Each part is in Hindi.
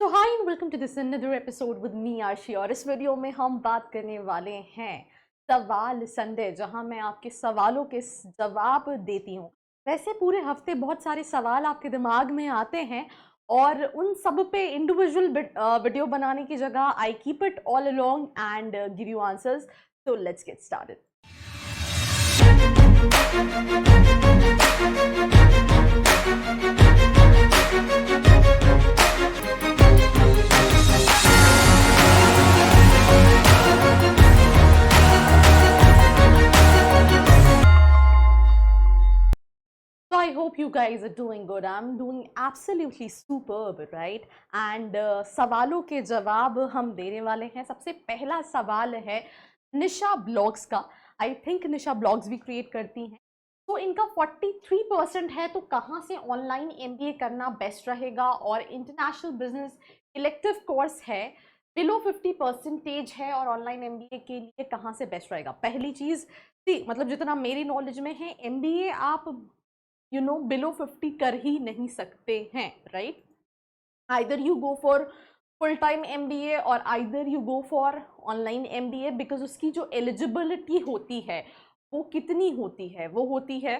तो hi and welcome to this another episode with me Ashi. और इस वीडियो में हम बात करने वाले हैं सवाल संडे, जहां मैं आपके सवालों के जवाब देती हूं। वैसे पूरे हफ्ते बहुत सारे सवाल आपके दिमाग में आते हैं और उन सब पे इंडिविजुअल वीडियो बनाने की जगह I keep it all along and give you answers. So let's get started. So I hope you guys are doing good. I'm doing absolutely superb, right? And सवालों के जवाब हम देने वाले हैं। सबसे पहला सवाल है निशा ब्लॉग्स का। आई थिंक निशा ब्लॉग्स भी क्रिएट करती हैं। तो इनका 43% है, तो कहाँ से ऑनलाइन एमबीए करना बेस्ट रहेगा? और इंटरनेशनल बिजनेस इलेक्टिव कोर्स है, बिलो 50% है, और ऑनलाइन एमबीए के लिए कहाँ से बेस्ट रहेगा? पहली चीज़ मतलब जितना मेरी नॉलेज में है, एमबीए आप बिलो 50 कर ही नहीं सकते हैं, right? Either you go for full time MBA और either you go for online MBA, because उसकी जो एलिजिबिलिटी होती है वो कितनी होती है? वो होती है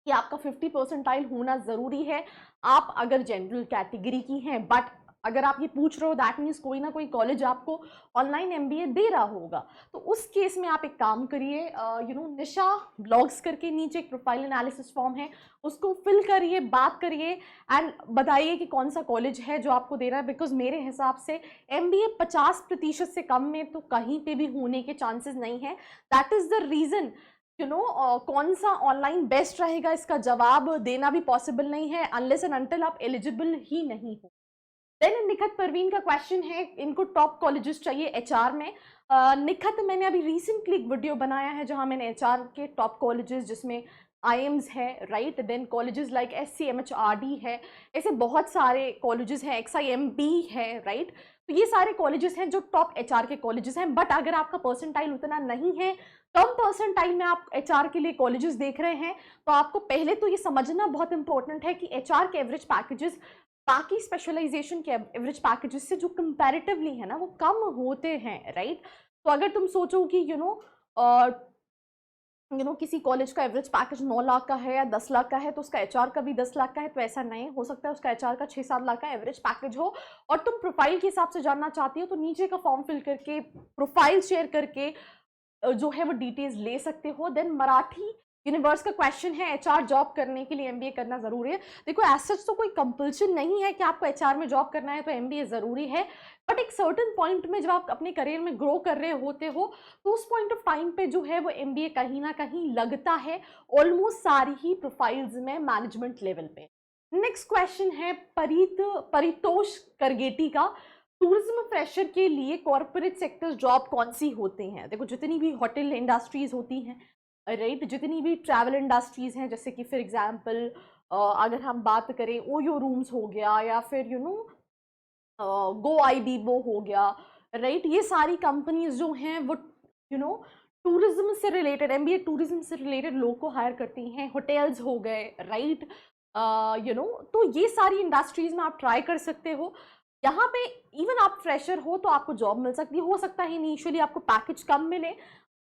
कि आपका 50% होना ज़रूरी है। आप अगर जनरल कैटेगरी की हैं, बट अगर आप ये पूछ रहे हो दैट मीन्स कोई ना कोई कॉलेज आपको ऑनलाइन एमबीए दे रहा होगा, तो उस केस में आप एक काम करिए, निशा ब्लॉग्स करके नीचे एक प्रोफाइल एनालिसिस फॉर्म है, उसको फिल करिए, बात करिए एंड बताइए कि कौन सा कॉलेज है जो आपको दे रहा है। बिकॉज मेरे हिसाब से एमबीए 50% से कम में तो कहीं पे भी होने के चांसेस नहीं है। दैट इज़ द रीज़न कौन सा ऑनलाइन बेस्ट रहेगा, इसका जवाब देना भी पॉसिबल नहीं है अनलेस एंड अनटिल आप एलिजिबल ही नहीं हो। देन निखत परवीन का क्वेश्चन है, इनको टॉप कॉलेजेस चाहिए एचआर में। निखत, मैंने अभी रिसेंटली एक वीडियो बनाया है जहां मैंने एचआर के टॉप कॉलेजेस, जिसमें आईएम्स है, राइट, देन कॉलेजेस लाइक एससीएमएचआरडी है, ऐसे बहुत सारे कॉलेजेस हैं, एक्सआईएमबी है, राइट। तो ये सारे कॉलेजेस हैं जो टॉप एचआर के कॉलेजेस हैं। बट अगर आपका परसेंटाइल उतना नहीं है, कम परसेंटाइल में आप एचआर के लिए कॉलेजेस देख रहे हैं, तो आपको पहले तो ये समझना बहुत इंपॉर्टेंट है कि एचआर के एवरेज पैकेजेस बाकी स्पेशलाइजेशन के एवरेज पैकेजेस से जो कंपैरेटिवली है ना, वो कम होते हैं, राइट। तो अगर तुम सोचो कि किसी कॉलेज का एवरेज पैकेज 9 लाख का है या 10 लाख का है, तो उसका एचआर का भी 10 लाख का है, तो ऐसा नहीं हो सकता है। उसका एचआर का 6-7 लाख का एवरेज पैकेज हो। और तुम प्रोफाइल के हिसाब से जानना चाहती हो तो नीचे का फॉर्म फिल करके, प्रोफाइल शेयर करके जो है वो डिटेल्स ले सकते हो। देन मराठी यूनिवर्स का क्वेश्चन है, एचआर जॉब करने के लिए एमबीए करना जरूरी है? देखो, एज सच तो कोई कंपल्शन नहीं है कि आपको एचआर में जॉब करना है तो एमबीए जरूरी है। बट एक सर्टेन पॉइंट में जब आप अपने करियर में ग्रो कर रहे होते हो, तो उस पॉइंट ऑफ टाइम पे जो है वो एमबीए कहीं ना कहीं लगता है, ऑलमोस्ट सारी ही प्रोफाइल्स में मैनेजमेंट लेवल पे। नेक्स्ट क्वेश्चन है परितोष करगेटी का, टूरिज्म फ्रेशर के लिए कॉर्पोरेट सेक्टर जॉब कौन सी होती हैं? देखो, जितनी भी होटल इंडस्ट्रीज होती हैं, राइट, जितनी भी ट्रैवल इंडस्ट्रीज हैं, जैसे कि फॉर एग्जांपल अगर हम बात करें ओयो रूम्स हो गया, या फिर गो आई बीबो हो गया, राइट, ये सारी कंपनीज जो हैं वो टूरिज्म से रिलेटेड, एमबीए टूरिज्म से रिलेटेड लोग को हायर करती हैं। होटल्स हो गए, राइट, तो ये सारी इंडस्ट्रीज में आप ट्राई कर सकते हो। यहाँ पे इवन आप फ्रेशर हो तो आपको जॉब मिल सकती है। हो सकता है इनिशियली आपको पैकेज कम मिले,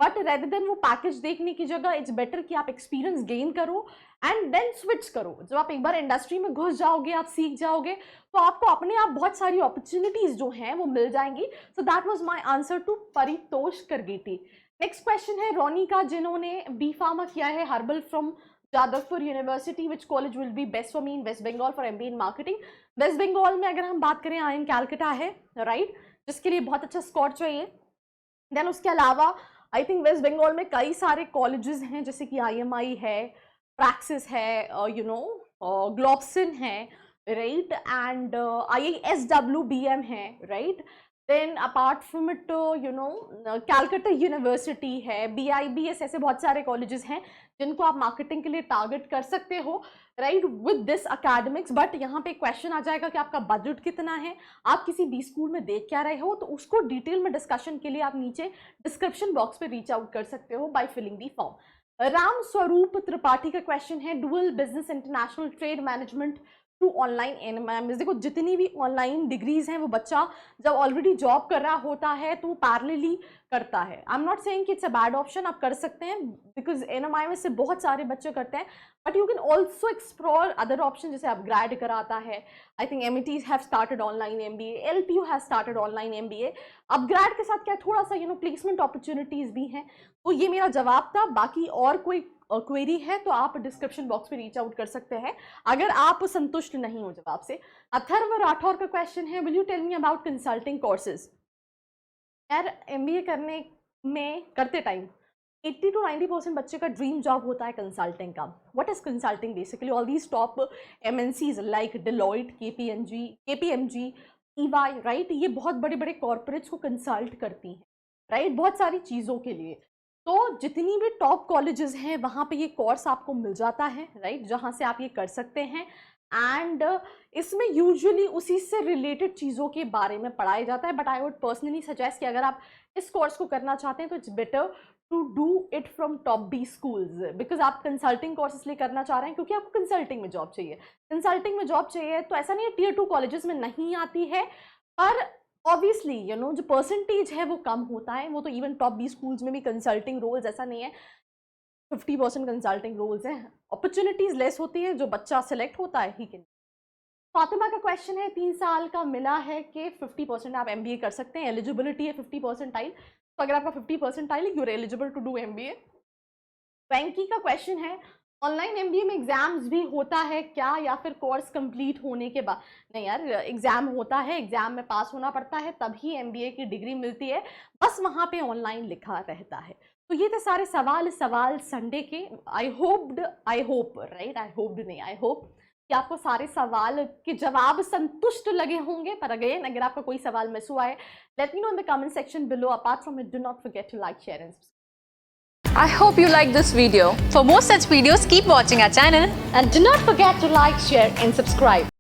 बट रेदर देन वो पैकेज देखने की जगह इट्स बेटर कि आप एक्सपीरियंस गेन करो एंड देन स्विच करो। जब आप एक बार इंडस्ट्री में घुस जाओगे, आप सीख जाओगे, तो आपको अपने आप बहुत सारी अपॉर्चुनिटीज जो हैं वो मिल जाएंगी। So that was my answer to Paritosh Kargeti. Next question है रोनी का, जिन्होंने बी फार्मा किया है herbal from Jadavpur university. Which college will be best for me in West Bengal for MBA in marketing? West Bengal में अगर हम बात करें, IIM कैलकाटा है, राइट, जिसके लिए बहुत अच्छा स्कोर चाहिए। देन उसके अलावा आई थिंक वेस्ट बंगाल में कई सारे कॉलेजेस हैं, जैसे कि IMI है, प्रैक्सिस है, ग्लोबसिन है, राइट, एंड IISWBM है, right. Then apart from it Calcutta university है, BIBS, ऐसे बहुत सारे कॉलेजेस हैं जिनको आप मार्केटिंग के लिए टारगेट कर सकते हो, right, with this academics. But यहाँ पे क्वेश्चन आ जाएगा कि आपका बजट कितना है, आप किसी बी स्कूल में देख क्या रहे हो, तो उसको डिटेल में डिस्कशन के लिए आप नीचे डिस्क्रिप्शन बॉक्स पे रीच आउट कर सकते हो by filling the form. Ram Swaroop Tripathi का क्वेश्चन है, dual business international trade management through online NMM. देखो जितनी भी ऑनलाइन डिग्रीज हैं वो बच्चा जब ऑलरेडी जॉब कर रहा होता है तो वो पैरेलली करता है। आई एम नॉट सेइंग कि इट्स अ बैड ऑप्शन, आप कर सकते हैं बिकॉज एनएमआई में से बहुत सारे बच्चे करते हैं, but you can also explore other option, जैसे अपग्रेड कराता है। I think Amity's have started online MBA, LPU has started online MBA. UpGrad के साथ क्या थोड़ा सा प्लेसमेंट अपॉर्चुनिटीज भी हैं। तो ये मेरा जवाब था। बाकी और कोई क्वेरी है तो आप डिस्क्रिप्शन बॉक्स में रीच आउट कर सकते हैं अगर आप संतुष्ट नहीं हो जवाब से। अथर्व राठौर का क्वेश्चन है, will you tell me about consulting courses. यार एमबीए करते टाइम 80 to 90% बच्चे का ड्रीम जॉब होता है कंसल्टिंग का। What is consulting? Basically all these top MNCs like Deloitte, KPMG, EY, right, ये बहुत बड़े बड़े कॉर्पोरेट्स को कंसल्ट करती हैं, राइट, बहुत सारी चीज़ों के लिए। तो जितनी भी टॉप कॉलेजेस हैं वहाँ पे ये कोर्स आपको मिल जाता है, राइट, जहाँ से आप ये कर सकते हैं। एंड इसमें यूजुअली उसी से रिलेटेड चीज़ों के बारे में पढ़ाया जाता है। But I would personally suggest कि अगर आप इस कोर्स को करना चाहते हैं तो it's better to do it from top B schools, because आप कंसल्टिंग कोर्स इसलिए करना चाह रहे हैं क्योंकि आपको कंसल्टिंग में जॉब चाहिए। कंसल्टिंग में जॉब चाहिए तो ऐसा नहीं है Tier 2 कॉलेजेस में नहीं आती है, पर ऑब्वियसली जो परसेंटेज है वो कम होता है। वो तो इवन टॉप बी स्कूल्स में भी कंसल्टिंग रोल्स, ऐसा नहीं है 50% कंसल्टिंग रोल्स हैं, अपॉर्चुनिटीज लेस होती है, जो बच्चा सिलेक्ट होता है ही के। फातिमा का क्वेश्चन है, 3 साल का मिला है कि 50% आप एमबीए कर सकते हैं, एलिजिबिलिटी है 50%, तो अगर आपका 50% है you are eligible to do MBA. Venky का क्वेश्चन है, ऑनलाइन एमबीए में एग्जाम्स भी होता है क्या या फिर कोर्स कंप्लीट होने के बाद? नहीं यार, एग्जाम होता है, एग्जाम में पास होना पड़ता है तभी एमबीए की डिग्री मिलती है, बस वहाँ पे ऑनलाइन लिखा रहता है। तो ये थे सारे सवाल संडे के। आई होप कि आपको सारे सवाल के जवाब संतुष्ट लगे होंगे। पर अगेन अगर आपका कोई सवाल मिस हुआ है, let me know in the comment section below. Apart from it, do not forget to like, share and subscribe. I hope you like this video. For more such videos, keep watching our channel And do not forget to like, share and subscribe.